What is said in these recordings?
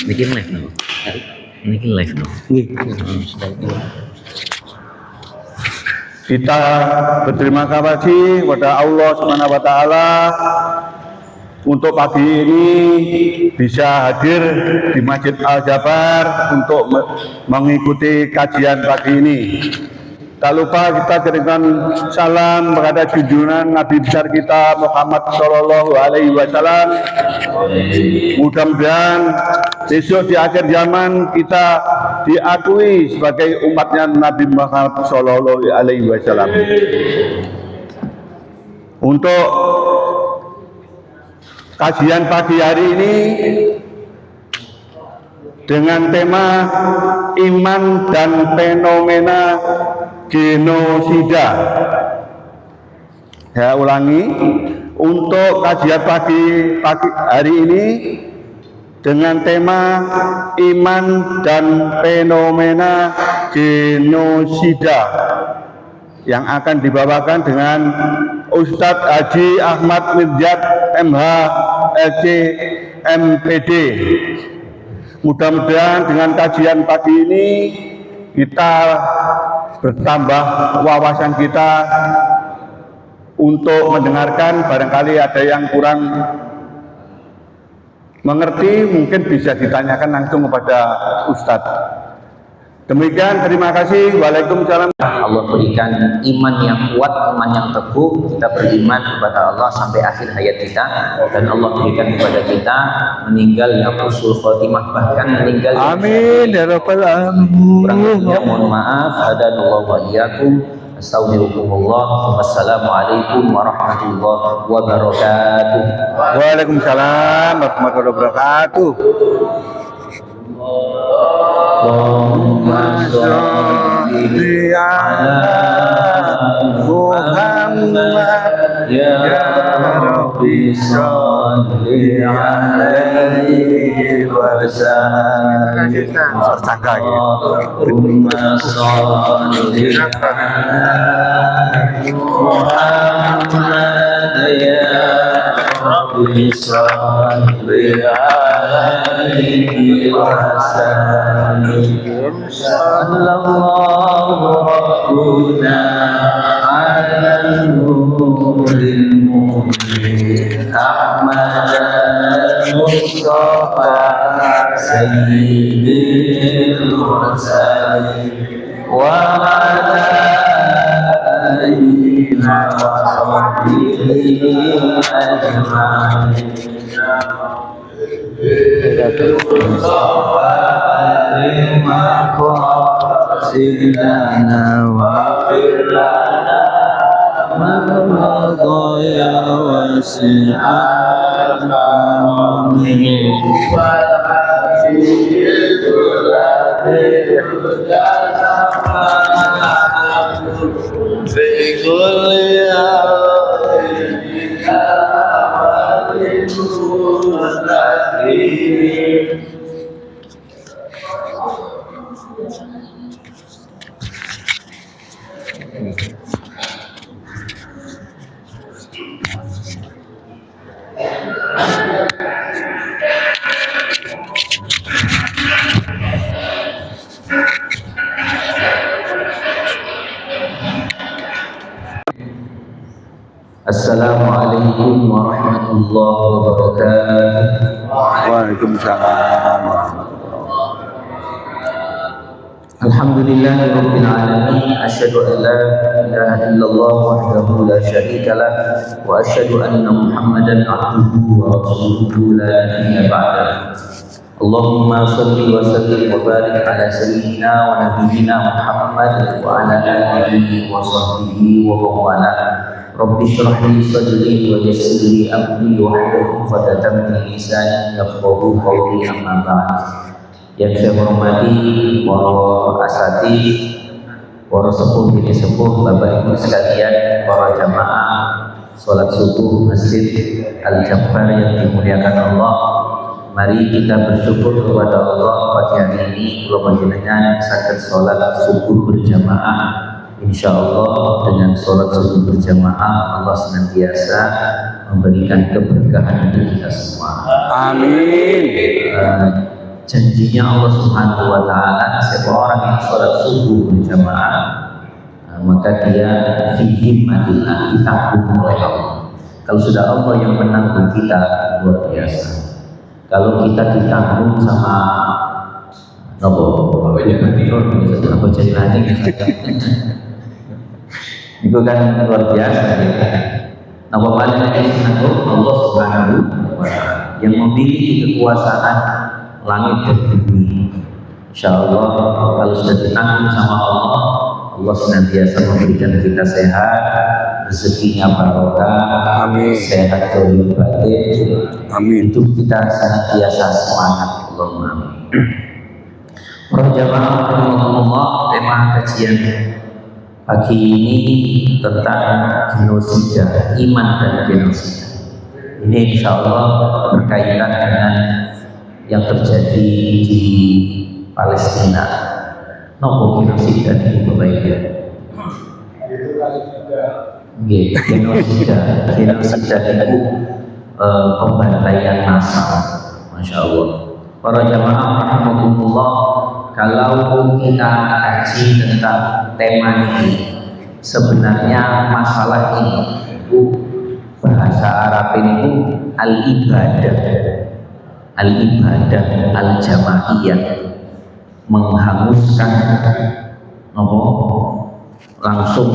Bikin live no. Bikin live no. Kita berterima kasih kepada Allah Subhanahu wa taala untuk pagi ini bisa hadir di Masjid Al-Jabar untuk mengikuti kajian pagi ini. Tak lupa kita kirimkan salam kepada junjungan Nabi besar kita Muhammad Shallallahu Alaihi Wasallam. Mudah-mudahan besok di akhir zaman kita diakui sebagai umatnya Nabi Muhammad Shallallahu Alaihi Wasallam. Untuk kajian pagi hari ini dengan tema iman dan fenomena genosida. Saya ulangi, untuk kajian pagi hari ini dengan tema iman dan fenomena genosida yang akan dibawakan dengan Ustadz Haji Ahmad Mirzad MH LC MPD. Mudah-mudahan dengan kajian pagi ini kita bertambah wawasan kita untuk mendengarkan. Barangkali ada yang kurang mengerti, mungkin bisa ditanyakan langsung kepada Ustadz. Demikian, terima kasih. Waalaikumsalam. Allah berikan iman yang kuat, iman yang teguh. Kita beriman kepada Allah sampai akhir hayat kita, dan Allah berikan kepada kita meninggal yang husnul khotimah, bahkan meninggal. Amin ya rabbal alamin. Kurang mohon maaf. Hadanallahu wa iyyakum. Astagfirullah. Wassalamualaikum warahmatullahi wabarakatuh. Waalaikumsalam warahmatullahi wabarakatuh. Allahumma sholli ala Muhammad ya Rabbi sholli alaihi wasallam. Allahumma sholli ala Muhammad ya Rabbi sholli alaihi wasallam. Sallallahu rabbuna ala nuril mu'min Ahmad Mustafa sayyidil mursalin wa ala alihi wa sahbihi ajma'in. Sidana wa firlana Mamadaya wa si'an amin wa Assalamualaikum warahmatullahi wabarakatuh. Waalaikumsalam. Alhamdulillahirabbil alamin. Asyhadu an la ilaha illallah wahdahu la syarika lah wa asyhadu anna Muhammadan abduhu wa rasuluhu la nabiyya ba'dahu. Allahumma shalli wa sallim wa barik ala sayyidina wa nabiyyina Muhammad wa ala alihi wa sahbihi wa wala. Rabbi shrah li sadri wa yassir li amri wahlul 'uqdatam min lisani yafqahu qawli, amma ba'd. Yang saya hormati para asatidz, para sepuh bini sepuh, Bapak Ibu sekalian, para jamaah salat subuh Masjid Al-Jabar yang dimuliakan Allah. Mari kita bersyukur kepada Allah pagi hari ini kula panjenengan saged salat subuh berjamaah. Insyaallah dengan salat subuh berjamaah Allah senantiasa memberikan keberkahan untuk kita semua. Amin. janjinya Allah Subhanahu wa taala, siapa orang yang sholat subuh berjamaah maka dia fi himmatillah, ditanggung oleh Allah. Kalau sudah Allah yang menanggung kita, luar biasa. Kalau kita ditanggung sama apa jadi nanti itu kan luar biasa ya. Apa paling ditanggung Allah Subhanahu wa taala yang memiliki kekuasaan langit dan bumi. Insyaallah kalau sudah ditanggung sama Allah, Allah senantiasa memberikan kita sehat, rezekinya barokah, amin, sehat zahir batin, amin. Hidup kita senantiasa semangat, Allahumma amin. Para jamaah rahimakumullah, tema kajian pagi ini tentang genosida, iman dan genosida. Ini insyaallah berkaitan dengan yang terjadi di Palestina. Nopo genosida itu Bapak Ibu? Genosida itu pembantaian massal, masya Allah. Para jamaah rahimakumullah, kalau kita kaji tentang tema ini, sebenarnya masalah ini itu bahasa Arab ini al-ibadah al-jamaiyah, menghanguskan langsung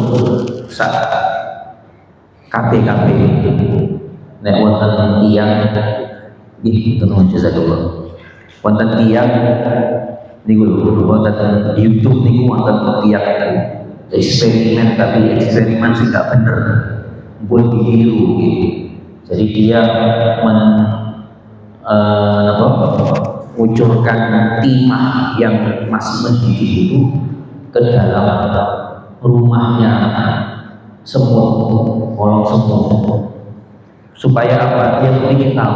KPKP nek wonten tiyang nggih tenun jazakallah wonten tiyang niku lho wonten YouTube niku wonten tiyang eksperimen, tapi eksperimen sih nggak bener, buat ditiru gitu. Jadi dia mengucurkan timah yang masih mendidih itu ke dalam rumahnya semut, kolong semut, supaya apa? Dia ingin tahu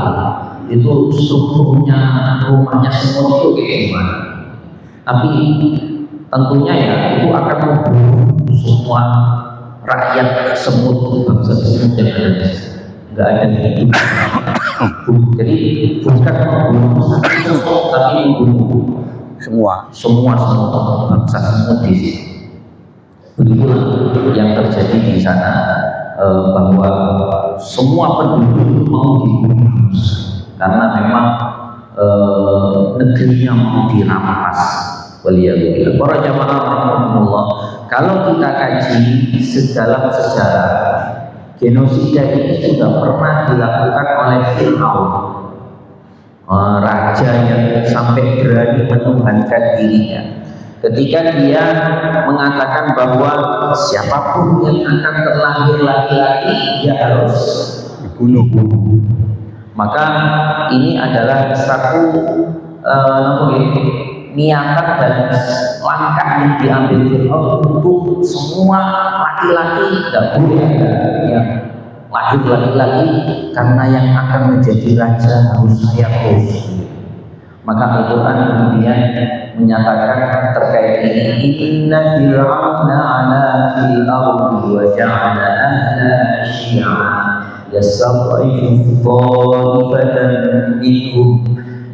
itu strukturnya rumahnya semut itu kayak gimana. Tapi tentunya ya itu akan membunuh semua rakyat semut, bangsa semut yang ada di sini. Nggak ada yang hidup. Jadi bukan membunuh satu, tapi membunuh semua bangsa semut di sini. Begitulah yang terjadi di sana, bahwa semua penduduk mau dibunuh karena memang negerinya mau dirampas. Waliyahulillah. Para jamaah rahimahumullah, kalau kita kaji sedalam sejarah, genosida ini sudah pernah dilakukan oleh Fir'aun, raja yang sampai berani menuhankan dirinya. Ketika dia mengatakan bahwa siapapun yang akan terlahir laki-laki dia harus dibunuh. Maka ini adalah satu niatan dan langkah yang diambil Fir'aun untuk semua laki-laki tidak boleh ada yang lahir laki-laki, karena yang akan menjadi raja harus saya terus. Maka Al-Quran kemudian menyatakan terkait ini, inna fir'auna ala fil ardi wa ja'ala ahlaha syi'a yastad'ifu ta'ifatan minhum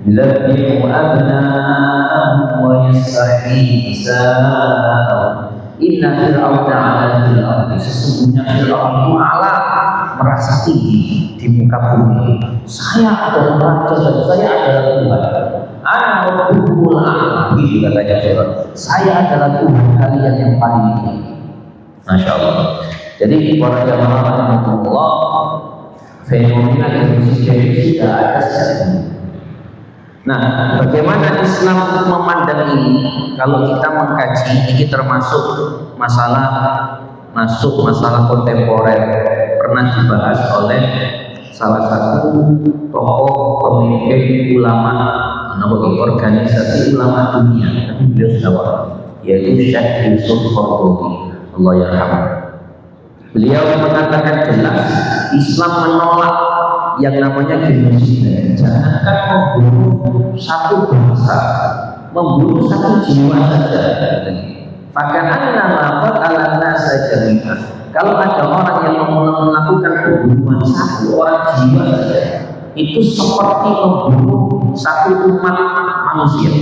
yudabbihu abna'ahum wa yastahyi nisa'ahum. Inna fir'auna ala fil ardi, sesungguhnya Fir'aun itu ala, merasa tinggi di muka bumi. Saya adalah raja dan saya adalah Tuhan. Ana rabbul a'la, gitu katanya Fir'aun. Saya adalah Tuhan kalian yang paling tinggi. Masya Allah. Jadi para jamaah rahimahumullah, fenomena Indonesia ini sudah ada sejak dulu. Nah, bagaimana Islam memandang ini? Kalau kita mengkaji, ini termasuk masalah kontemporer, pernah dibahas oleh salah satu tokoh pemimpin ulama, organisasi ulama dunia, tapi beliau sudah wafat, yaitu Syekh Yusuf Qaradawi, Allah yarhamah. Beliau mengatakan jelas Islam menolak yang namanya genosida. Jangankan membunuh satu bangsa, membunuh satu jiwa saja. Faka'anna ma qatala saja. Kalau ada orang yang melakukan pembunuhan satu orang jiwa saja, itu seperti membunuh satu umat manusia.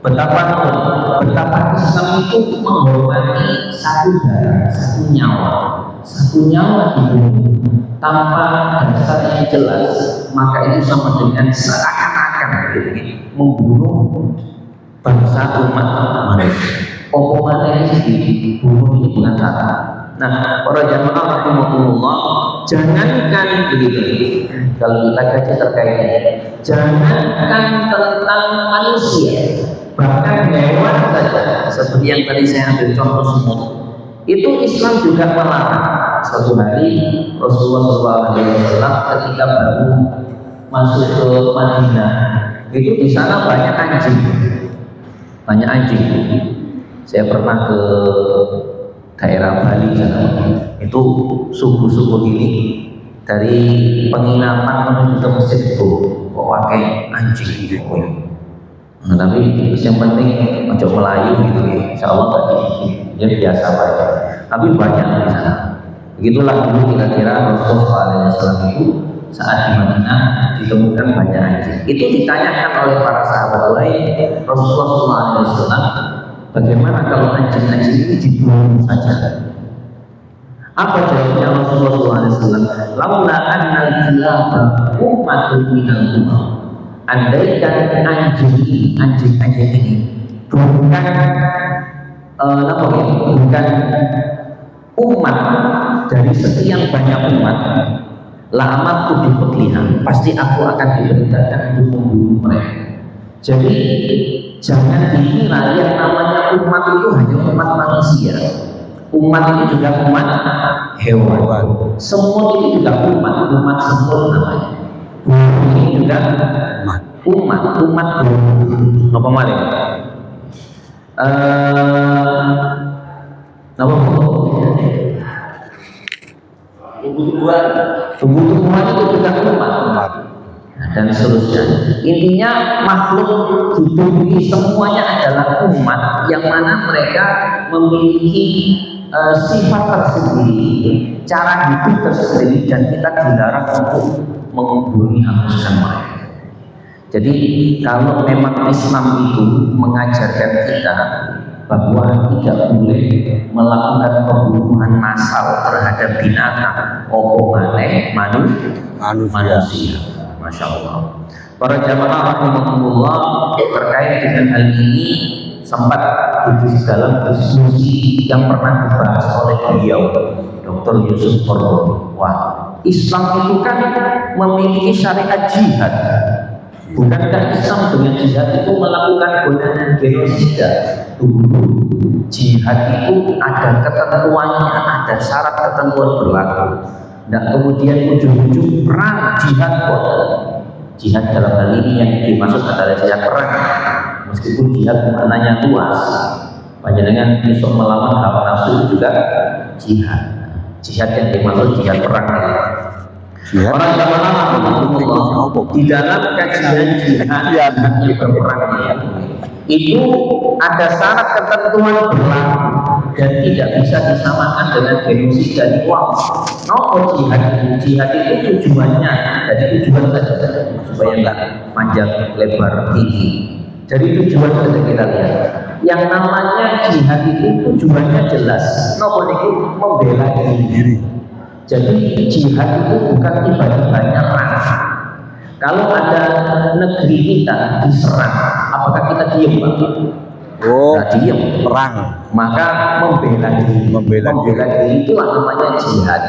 Betapa Islam itu menghormati satu darah, satu nyawa di bumi tanpa dasar yang jelas, maka itu sama dengan seakan-akan membunuh bangsa umat manusia. Omongan ini dibunuh di bulan sana. Nah, para jamaah rahimakumullah, jangankan begitu. Kalau kita kaji terkait ini, jangankan tentang manusia, bahkan hewan saja, seperti yang tadi saya ambil contoh semut, itu Islam juga melarang. Suatu hari Rasulullah SAW ketika baru masuk ke Madinah, itu di sana banyak anjing. Saya pernah ke daerah Bali sana, itu subuh-subuh ini dari penginapan menuju ke masjid itu kok pakai anjing gitu. Nah, tapi yang penting ojo melayu gitu ya, insya Allah tadi ya biasa aja. Tapi banyak di sana. Begitulah dulu kira-kira Rasulullah SAW itu saat di Madinah ditemukan banyak anjing. Itu ditanyakan oleh para sahabat lain, Rasulullah SAW, bagaimana kalau anjing-anjing ini dibunuh saja? Apa jawabnya Rasulullah SAW? Laula annal kilaba ummatun minal umam. Andaikan anjing ini bukan umat dari sekian banyak umat, la'amat tuh pasti aku akan diperintahkan untuk membunuh mereka. Jadi jangan dikira yang namanya umat itu hanya umat manusia. Umat itu juga umat hewan. Semut itu juga umat semut namanya. Ini juga umat apa malik? Tumbuh-tumbuhan itu juga umat dan seterusnya. Intinya makhluk hidup ini semuanya adalah umat yang mana mereka memiliki sifat tersendiri, cara hidup tersendiri, dan kita dilarang untuk mengumpuli haluskan mereka. Jadi kalau memang Islam itu mengajarkan kita bahwa tidak boleh melakukan pembunuhan massal terhadap binatang, manusia. Masya Allah. Para jamaah rahimakumullah, terkait dengan hal ini sempat dalam diskusi yang pernah dibahas oleh beliau, Dr. Yusuf Qaradawi. Wah, Islam itu kan memiliki syariat jihad. Bukankah Islam dengan jihad itu melakukan genosida? Jihad itu ada ketentuannya, ada syarat ketentuan berlaku. Dan kemudian ujung-ujung perang jihad dalam hal ini yang dimaksud adalah jihad perang. Meskipun jihad maknanya luas, panjenengan besok melawan hawa nafsu juga jihad yang dimaksud jihad perang. Orang jamaah di dalam kajian jihad yang berperang itu ada syarat ketentuan berlaku dan tidak bisa disamakan dengan genosida di uang. Jihad itu tujuannya, jadi tujuan saja supaya nggak panjang lebar tinggi. Jadi tujuan saja kita lihat. Yang namanya jihad itu tujuannya jelas. Membela diri. Jadi jihad itu bukan tiba-tibanya perang. Kalau ada negeri kita diserang, apakah kita diam, Pak? Diam, perang. Maka membela diri itulah namanya jihad.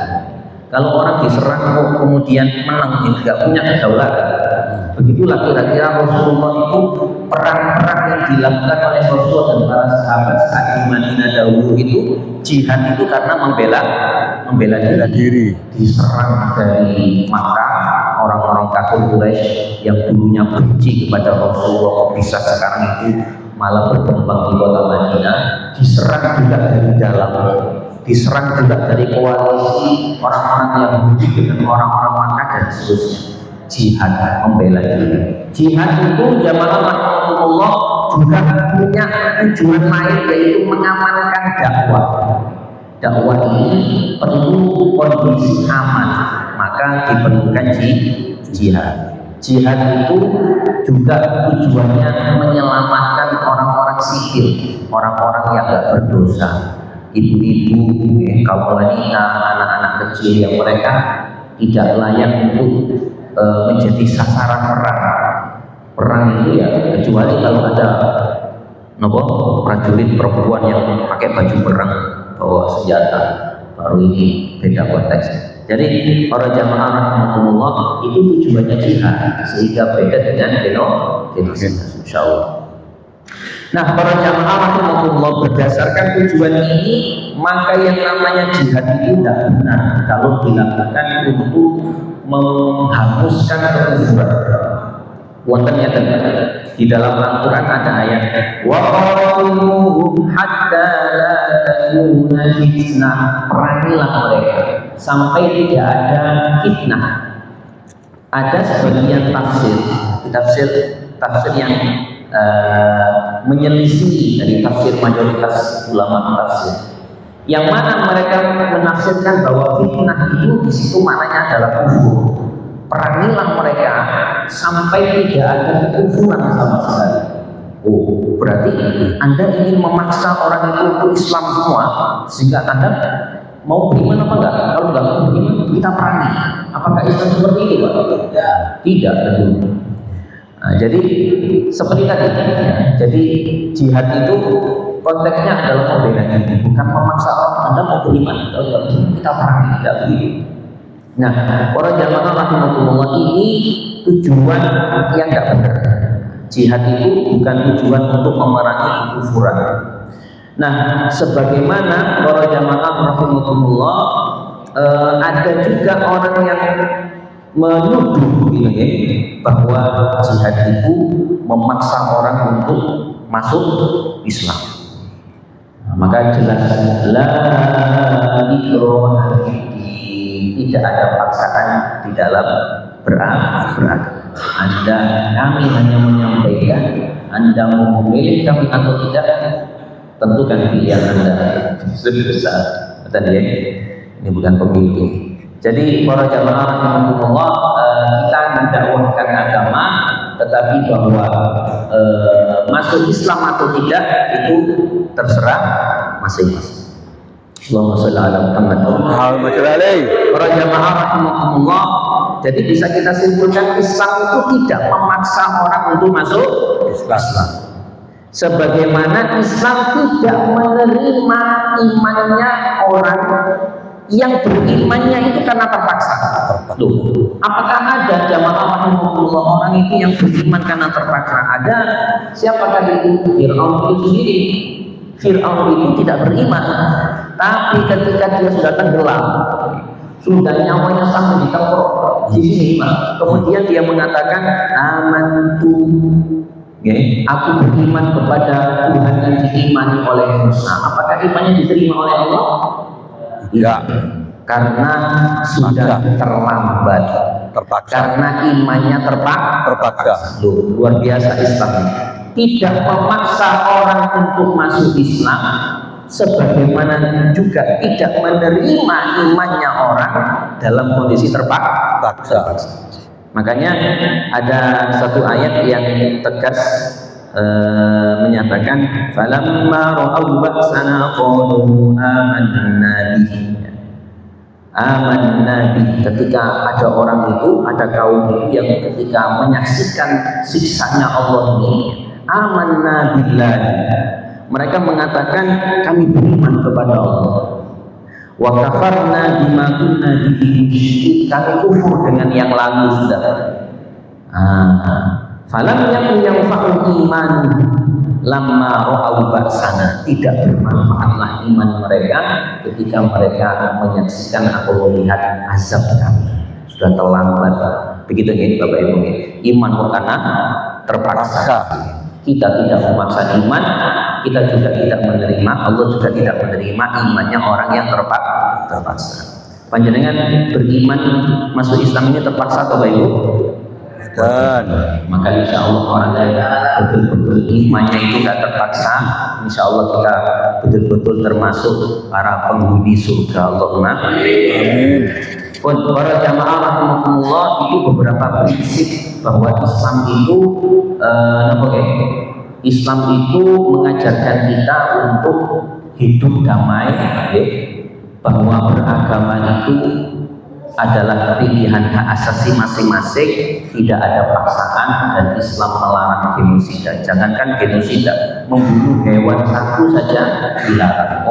Kalau orang diserang kemudian menang, tidak punya kedaulatan. Begitulah kira-kira Rasulullah itu perang-perang yang dilakukan oleh Rasulullah dan para sahabat saat di Madinah dahulu itu jihad itu karena membela diri. Diserang dari Makkah, orang-orang kafir Quraisy yang dulunya benci kepada Rasulullah bisa sekarang itu malah berkembang di kota Madinah, diserang juga dari dalam, diserang juga dari koalisi orang-orang yang benci dengan orang-orang Makkah dan seterusnya. Jihad, membela diri. Jihad itu jamaah rahmatullah juga punya tujuan lain, yaitu mengamankan dakwah. Dakwah ini perlu kondisi aman, maka diperlukan jihad. Jihad itu juga tujuannya menyelamatkan orang-orang sipil, orang-orang yang tidak berdosa, ibu-ibu, kaum wanita, anak-anak kecil yang mereka tidak layak untuk menjadi sasaran perang. Perang itu ya kecuali kalau ada prajurit perempuan yang pakai baju perang bawa senjata, baru ini beda konteks. Jadi para jamaah rahmatullah itu tujuannya jihad, sehingga beda dengan genosis, insyaallah. Nah, para jamaah rahmatullah, berdasarkan tujuan ini, maka yang namanya jihad itu tidak benar kalau dilakukan untuk menghapuskan kekufuran. Wontennya di dalam Al-Quran ada ayat wa qatiluhum hatta la takuna fitnah, perangilah mereka sampai tidak ada fitnah. Ada sebagian tafsir yang menyelisih dari tafsir mayoritas ulama tafsir, yang mana mereka menafsirkan bahwa fitnah itu di situ maknanya adalah kufur. Perangilah mereka sampai tidak ada kekufuran sama sekali. Oh, berarti Anda ingin memaksa orang itu untuk Islam semua, sehingga Anda mau beriman apa enggak? Kalau enggak mau beriman, kita perangi. Apakah Islam seperti itu, Pak? Tidak, tentu. Nah, jadi seperti tadi, jadi jihad itu konteksnya adalah membela diri, bukan memaksa orang. Anda mau beriman, kalau enggak beriman, kita perangi. Tidak begitu. Nah, para jamaah rahimahumullah, ini tujuan yang tidak benar. Jihad itu bukan tujuan untuk memerangi kekufuran. Nah, sebagaimana para jamaah rahimahumullah, ada juga orang yang menuduh bahwa jihad itu memaksa orang untuk masuk Islam. Nah, maka jelas la ikraha tidak ada paksaan di dalam beragama. Kami hanya menyampaikan, Anda mau memilih kami atau tidak, tentukan pilihan Anda. Lebih besar, betul ya? Ini bukan pemilu. Jadi para jamaah rahimahumullah, kita mendakwahkan agama, tetapi bahwa masuk Islam atau tidak itu terserah masing-masing. Allahumma sholli ala Muhammad. Para jamaah rahimahumullah, jadi bisa kita simpulkan Islam itu tidak memaksa orang untuk masuk Islam. Sebagaimana Islam tidak menerima imannya orang yang berimannya itu karena terpaksa. Loh, apakah ada jamaah rahimahumullah orang itu yang beriman karena terpaksa? Ada. Siapakah itu? Fir'aun itu sendiri. Fir'aun itu tidak beriman, tapi ketika dia sudah tenggelam, sudah nyawanya sampai di tenggorok di sini, kemudian dia mengatakan amantu, aku beriman kepada Tuhan yang diimani oleh Musa. Apakah imannya diterima oleh Allah? Tidak, karena sudah terlambat, terpaksa. Karena imannya terpaksa. Loh, luar biasa Islam. Tidak memaksa orang untuk masuk Islam, sebagaimana juga tidak menerima imannya orang dalam kondisi terpaksa. Makanya ada satu ayat yang tegas menyatakan falamma ra'aw ba'sana qalu amanna bihi. Ketika ada orang itu, ada kaum itu yang ketika menyaksikan siksanya Allah ini, amanna billahi, mereka mengatakan kami beriman kepada Allah. Wa kafarna bima kunna bihi, kami kufur dengan yang lalu sudah. Falam yakun yanfa'u iman lamma ra'aw ba'sana, tidak bermanfaatlah iman mereka ketika mereka menyaksikan atau melihat azab kami. Sudah terlambat. Begitu ya Bapak Ibu. Iman karena terpaksa. Kita tidak memaksa iman, kita juga tidak menerima, Allah juga tidak menerima imannya orang yang terpaksa. Panjenengan beriman masuk Islam ini terpaksa atau Bapak Ibu? Dan maka insya Allah orang yang betul-betul imannya itu tidak terpaksa, insya Allah kita betul-betul termasuk para penghuni surga. Allahumma amin. Pun para jamaah rahimakumullah, itu beberapa prinsip bahwa Islam itu Islam itu mengajarkan kita untuk hidup damai, bahwa beragama itu adalah pilihan hak asasi masing-masing, tidak ada paksaan, dan Islam melarang genosida. Jangankan genosida, membunuh hewan satu saja dilarang.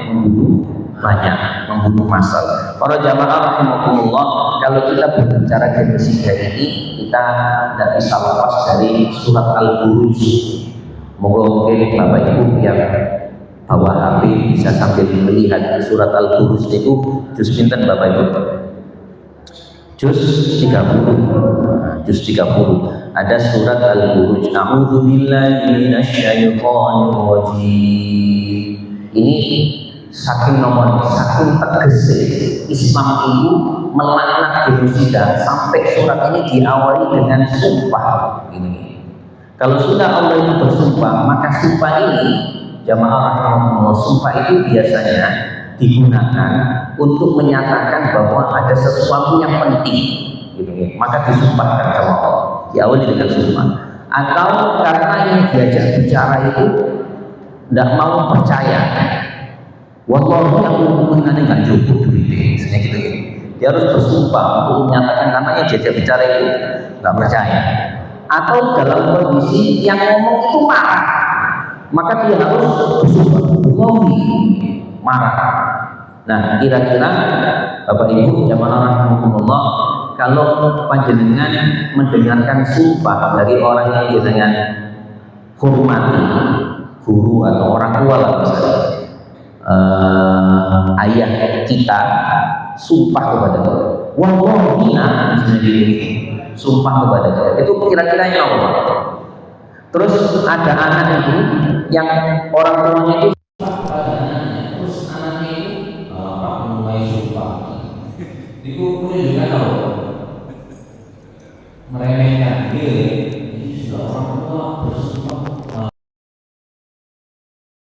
Membunuh banyak, membunuh massal. Para jamaah rahimakumullah, kalau kita berbicara genosida ini, kita tidak bisa lepas dari surat Al-Buruj. Mungkin Bapak Ibu yang bawa HP bisa sambil melihat surat Al-Buruj itu juz pinten Bapak Ibu? Juz 30. Juz 30. Ada surat Al-Buruj. A'udzubillahi minasyaitonir rajim. Ini saking tegas Islam itu melaknat genosida, sampai surat ini diawali dengan sumpah. Ini kalau sudah Allah itu bersumpah, maka sumpah ini, jamaah rahimahumullah, sumpah itu biasanya digunakan untuk menyatakan bahwa ada sesuatu yang penting, gitu ya. Maka disumpahkan sama Allah, diawali dengan sumpah. Atau karena yang diajak bicara itu tidak mau percaya, wallahi yang hubungannya nggak cukup, misalnya gitu ya. Dia harus bersumpah untuk menyatakan, karena yang diajak bicara itu nggak percaya. Atau dalam kondisi yang ngomong itu marah, maka dia harus bersumpah, marah. Nah, kira-kira Bapak Ibu jamaah rahimakumullah, kalau panjenengan mendengarkan sumpah dari orang yang jenengan hormati, guru atau orang tua lah misalnya, ayah kita sumpah kepada kita, wallahi misalnya gini, sumpah kepada kita, itu kira-kira yang apa? Terus ada anak itu yang orang tuanya itu, terus anaknya itu mulai sumpah, itu menunjukkan apa? Meremehkan,